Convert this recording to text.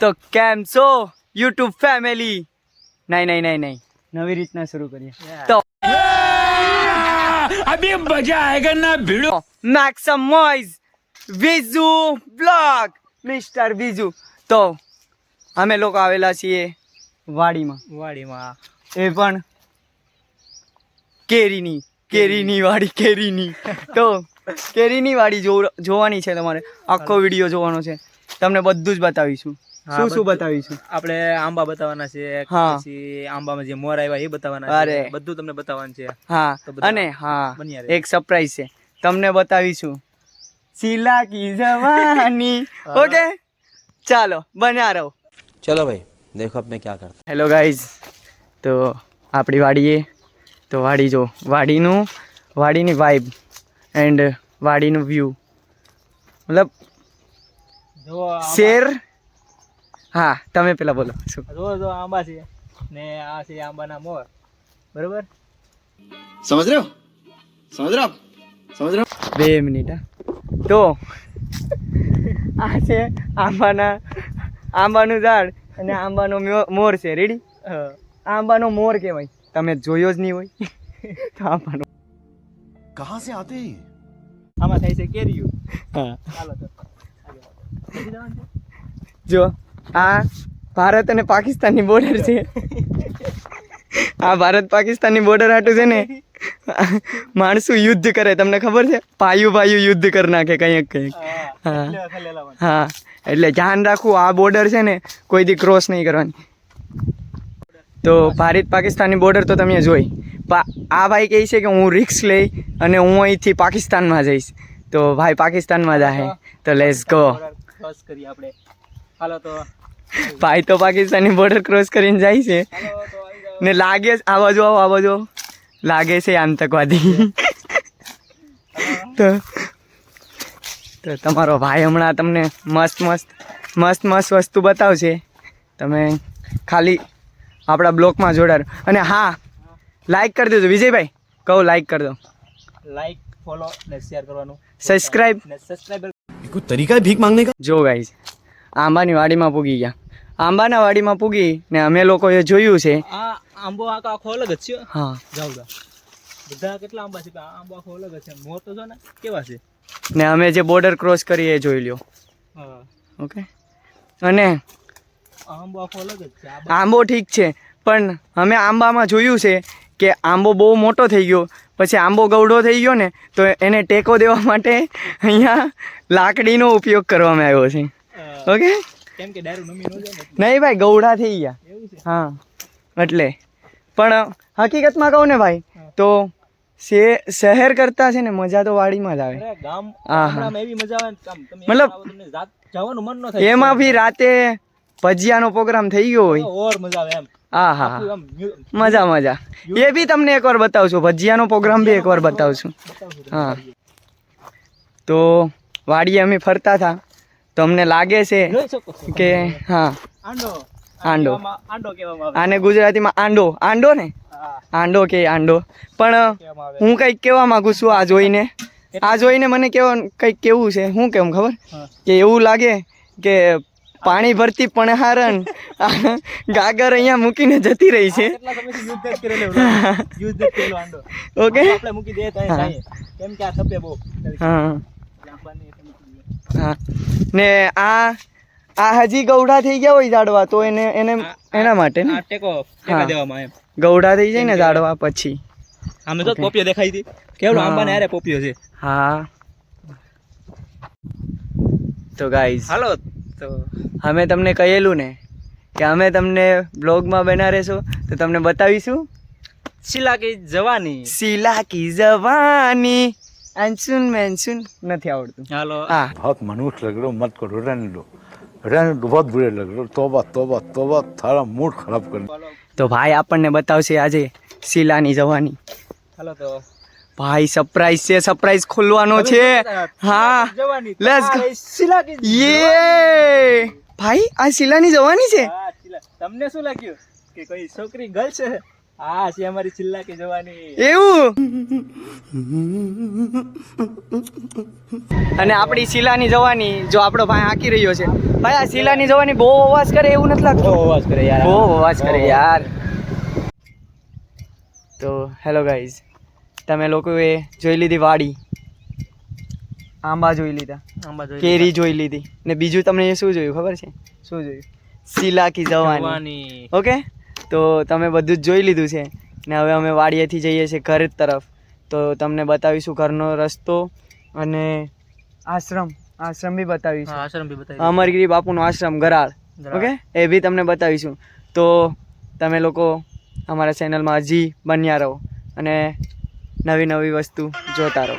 તો કેમ છો યુટ્યુબ ફેમિલી? નહીં નવી રીતના શરૂ કરીએ તો अभी मजा आएगा ना भिड़ो। Make some noise Vizu blog mister Vizu. તો અમે લોકો આવેલા છીએ વાડીમાં એ પણ કેરીની વાડી. તો કેરીની વાડી જોવાની છે તમારે. આખો વિડીયો જોવાનો છે. તમને બધું જ બતાવીશું. શું બતાવીશું? આપણે આંબા બતાવવાના છે, હા. પછી આંબામાં જે મોર આવ્યા એ બતાવવાના અરે. છે, બધું તમને બતાવવાનું છે. હા તો બધા અને હા બન્યા રહે. એક સરપ્રાઈઝ છે, તમને બતાવીશું શીલા કી જવાની. ઓકે ચાલો બન્યા રહો. चलो भाई देखो अब मैं क्या करता હેલો ગાઈઝ, તો આપણી વાડીએ તો વાડી જો વાડીની વાઇબ એન્ડ વાડીનું વ્યૂ મતલબ જો આંબા- શેર. હા તમે પેલા બોલો શું? જો આંબા છે ને આ છે આંબાના મોર, બરોબર? समझ रहे हो 2 મિનિટ. તો આ છે આંબાનું ઝાડ અને આંબાનો મોર છે. રેડી? આંબાનો મોર કહેવાય. તમે જોયો જ નહીં હોય તો આંબાનો. कहाँ से आते हैं? આમાં થાય છે કેરીઓ. હા ચાલો તો પછી જવાનું છે. જો આ ભારત અને પાકિસ્તાનની બોર્ડર છે. આ ભારત પાકિસ્તાનની બોર્ડર હાટું છે ને માણસો યુદ્ધ કરે. તમને ખબર છે? પાયું યુદ્ધ કરી નાખે કંઈક. હા હા એટલે ધ્યાન રાખવું. આ બોર્ડર છે ને કોઈ દી ક્રોસ નહીં કરવાની. તો ભારત પાકિસ્તાનની બોર્ડર તો તમે જોઈ. આ ભાઈ કહે છે કે હું રિસ્ક લઈ અને હું અહીંથી પાકિસ્તાનમાં જઈશ. તો ભાઈ પાકિસ્તાનમાં જાય તો લેટ્સ ગો. ક્રોસ કરીએ આપણે. હાલો તો ભાઈ તો પાકિસ્તાનની બોર્ડર ક્રોસ કરીને જાય છે હાલો તો આવી જાઓ. ને લાગે આ બાજુ લાગે છે આતંકવાદી. તો તમારો ભાઈ હમણાં તમને મસ્ત વસ્તુ બતાવશે. તમે ખાલી આપણા બ્લોગમાં જોડાર. અને હા લાઈક કરી દેજો વિજયભાઈ. કહું લાઈક કરી દો. લાઈક, ફોલો ને શેર કરવાનું. સબસ્ક્રાઇબ. ને સબસ્ક્રાઇબર. कोई तरीका है भीख मांगने का? જો ગાઈઝ આંબાની વાડીમાં પૂગી ગયા. આંબાના વાડીમાં પૂગી ને અમે લોકોએ જોયું છે. આ આંબો આખો અલગ જ છે. હા જાઉં બધા કેટલા આંબા છે, આ આંબો આખો અલગ જ છે. મોર તો જો ને કેવા છે. ને અમે જે બોર્ડર ક્રોસ કરી એ જોઈ લ્યો. હા, ઓકે. અને આ આંબો આખો અલગ જ છે. આ આંબો ઠીક છે પણ અમે આંબામાં જોયું છે કે આંબો બહુ મોટો થઈ ગયો, પછી આંબો ગવડો થઈ ગયો ને તો એને ટેકો દેવા માટે અહીંયા લાકડીનો ઉપયોગ કરવામાં આવ્યો છે. ઓકે. કેમ કે ડાયરેક્ટ નમી ન જાય ને. નહીં ભાઈ ગવડા થઈ ગયા. એવું છે. હા એટલે પણ હકીકતમાં કહું ને ભાઈ તો શહેર કરતા છે ને મજા તો વાડીમાં જ આવે. અરે ગામ હા. ગામડામાં એવી મજા આવે ને કામ તમે મતલબ આવો તમને જવાનું મન ન થાય. એમાં બી રાતે ભજીયાનો પ્રોગ્રામ થઈ ગયો હોય. ઓર મજા આવે એમ. હા હા આખું આમ મજા એ બી તમને એકવાર બતાવશું. ભજીયાનો પ્રોગ્રામ બી એકવાર બતાવશું. બતાવશું તમને. હા તો વાડીએ અમે ફરતા હતા તો અમને લાગે છે જોઈ શકો છો. કે હા આંડો આંડો. આંડો કહેવામાં આવે. આને ગુજરાતીમાં આંડો ને હા, આંડો પણ કહેવામાં આવે. હું કંઈક કહેવા માંગુ છું. આ જોઈને મને કંઈક કેવું છે. શું કેવું ખબર હા. કે એવું લાગે કે પાણી ભરતી પણહારણ ગાગર અહીંયા મૂકીને જતી રહી છે. કેટલા સમયથી યુદ્ધ જ કરેલો આંડો. ઓકે. આપણે મૂકી દે તો અહીં જાય. કેમ કે આ તપે બહુ. હા લાંબાની એટલે મૂકી દઈએ. હા ને આ હજી ગૌડા થઈ ગયા હોય ઝાડવા તો એના માટે ને આ ટેકો હા. દેવામાં એમ. ગૌડા થઈ જાય ને ઝાડવા પછી. આમે તો Okay. પોપિયો દેખાઈ હતી. કેવડો હા. આંબાને હારે પોપિયો છે. હા તો ગાઈઝ હાલો તો અમે તમને કહેલું ને કે અમે તમને બ્લોગમાં બના રહેશો તો તમને બતાવીશું શીલા કી જવાની. શીલા કી જવાની. અંશુન મેન્શુન નથી આવડતું. હાલો હા बहुत मनुष्य लग रहे हो, मत करो, रहने दो बहुत बुरे लग रहे हो. तौबा तौबा तौबा, थारा मूड खराब कर તો ભાઈ આપણને બતાવશે આજે શીલાની જવાની. હાલો તો ભાઈ સરપ્રાઈઝ છે. સરપ્રાઈઝ ખોલવાનો છે. હા જવાની. Let's go. શીલા કી યે ભાઈ આ શીલાની જવાની છે. હા, શીલા. તમને શું લાગ્યું કે કોઈ છોકરી ગર્લ છે? આ છે અમારી છેલ્લા કે જવાની. એવું અને આપણી શીલાની જવાની જો આપણો ભાઈ હાંકી રહ્યો છે. ભાઈ આ શીલાની જવાની બહુ અવાજ કરે એવું નથી લાગતું? બહુ અવાજ કરે યાર. બહુ અવાજ કરે યાર. તો હેલો ગાઈઝ, તમે લોકોએ જોઈ લીધી વાડી, આંબા જોઈ લીધા, આંબા જોઈ કેરી જોઈ લીધી, ને બીજું તમને શું જોયું ખબર છે? શું જોયું? શીલા કી જવાની. જવાની. ઓકે, તો તમે બધું જ જોઈ લીધું છે ને હવે અમે વાડીએથી જઈએ છીએ ઘર તરફ. તો તમને બતાવીશું ઘરનો રસ્તો અને આશ્રમ બી બતાવીશું. હા, આશ્રમ બી બતાવી. અમરગીરી બાપુનો આશ્રમ ગરાળ. ઓકે, એ બી તમને બતાવીશું. તો તમે લોકો અમારા ચેનલમાં હજી બન્યા રહો અને નવી નવી વસ્તુ જોતા રહો.